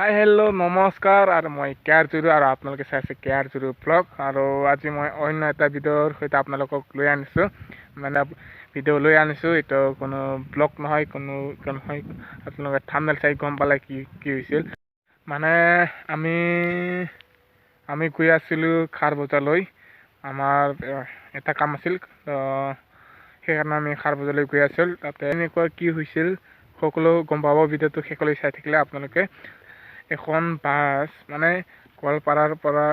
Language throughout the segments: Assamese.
হাই হেল্ল' নমস্কাৰ আৰু মই কেয়াৰ জুৰু আৰু আপোনালোকে চাইছে কেয়াৰ জুৰু ব্লগ আৰু আজি মই অন্য এটা ভিডিঅ'ৰ সৈতে আপোনালোকক লৈ আনিছোঁ ভিডিঅ' লৈ আনিছোঁ এইটো কোনো ব্লগ নহয় কোনো নহয় আপোনালোকে থাম্বনেল চাই গম পালে কি হৈছিল মানে আমি গৈ আছিলোঁ খাৰ বজাৰলৈ আমাৰ এটা কাম আছিল সেইকাৰণে আমি খাৰ বজাৰলৈ গৈ আছিলোঁ তাতে এনেকুৱা কি হৈছিল সকলো গম পাব ভিডিঅ'টো শেষলৈ চাই থাকিলে আপোনালোকে এখন বাছ মানে গোৱালপাৰাৰ পৰা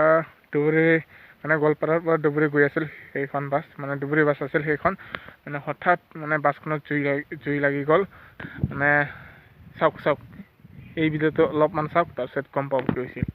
ধুবুৰী গৈ আছিল সেইখন বাছ মানে ধুবুৰী বাছ আছিল সেইখন মানে হঠাৎ মানে বাছখনত জুই লাগি গ'ল মানে চাওক এই ভিডিঅ'টো অলপমান চাওক তাৰপিছত গম পাব কি হৈছিল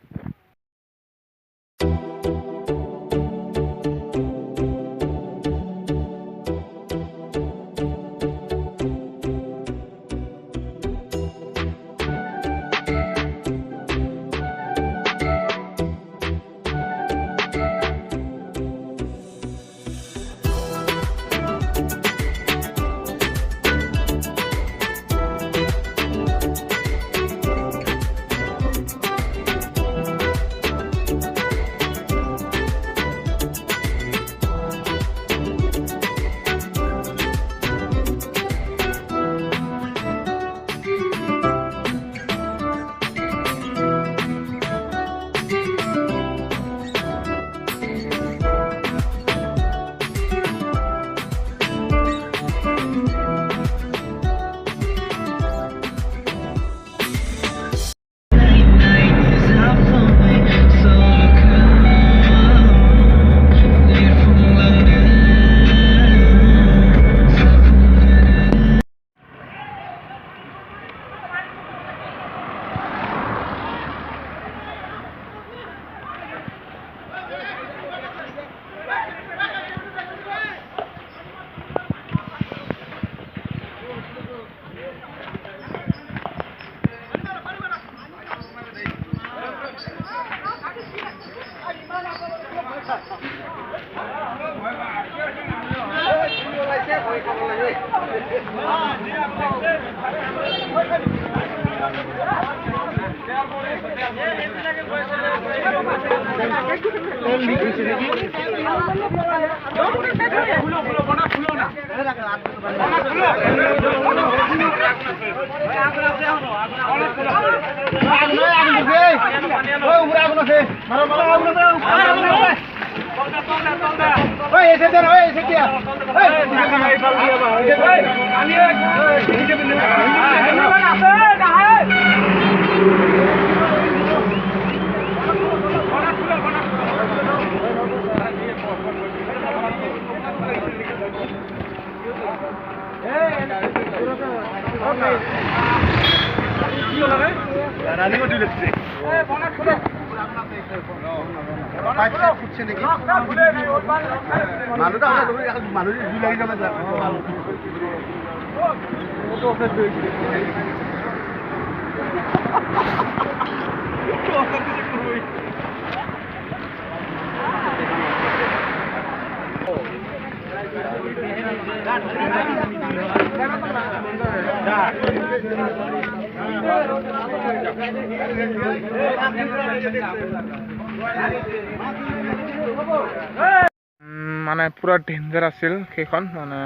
মানে পুৰা ডেঞ্জাৰ আছিল সেইখন মানে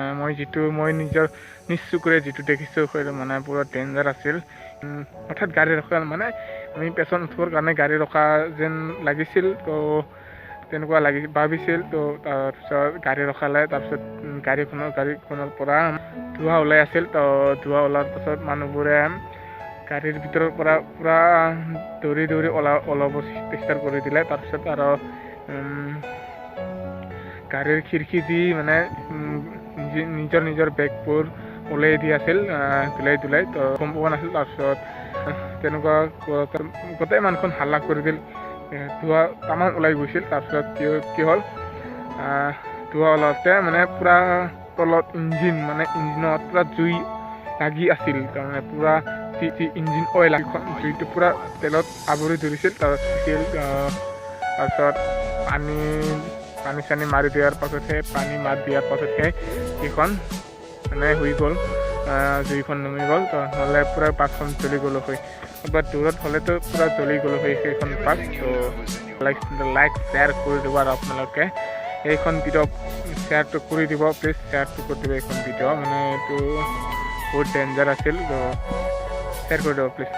মই নিজৰ চকুৰে যিটো দেখিছোঁ মানে পুৰা ডেঞ্জাৰ আছিল হঠাৎ গাড়ী ৰখা মানে আমি পেচেণ্ট উঠিবৰ কাৰণে গাড়ী ৰখা যেন লাগিছিল তো তেনেকুৱা ভাবিছিল তো তাৰপিছত গাড়ী ৰখালে তাৰপিছত গাড়ীখনৰ পৰা ধোঁৱা ওলাই আছিল তো ধোঁৱা ওলোৱাৰ পাছত মানুহবোৰে গাড়ীৰ ভিতৰৰ পৰা পুৰা দৌৰি ওলাব চেষ্টা কৰি দিলে তাৰপিছত আৰু গাড়ীৰ খিৰিকী দি মানে নিজৰ বেগবোৰ ওলাই দি আছিল ধুলাই তো গম পোৱা নাছিল তাৰপিছত তেনেকুৱা গোটেই মানুহখন হাল্লা কৰি দিল ধোঁৱা তামান ওলাই গৈছিল তাৰপিছত কি হ'ল ধোঁৱা ওলাওঁতে মানে পুৰা তলত ইঞ্জিনত পুৰা জুই লাগি আছিল তাৰমানে পুৰা ইঞ্জিন অইল জুইটো পুৰা তেলত আৱৰি ধৰিছিল তাৰপিছত পানী চানী মাৰি দিয়াৰ পাছতহে সেইখন মানে হৈ গ'ল জুইখন নুমি গ'ল তো নহ'লে পূৰা পাতখন জ্বলি গ'লো হয় বা দূৰত হ'লেতো পূৰা জ্বলি গ'লো হয় সেইখন পাত তো লাইক শ্বেয়াৰ কৰি দিব আৰু আপোনালোকে এইখন ভিডিঅ' শ্বেয়াৰটো কৰি দিব প্লিজ শ্বেয়াৰটো কৰি দিব এইখন ভিডিঅ' মানে এইটো বহুত ডেঞ্জাৰ আছিল তো শ্বেয়াৰ কৰি দিব প্লিজ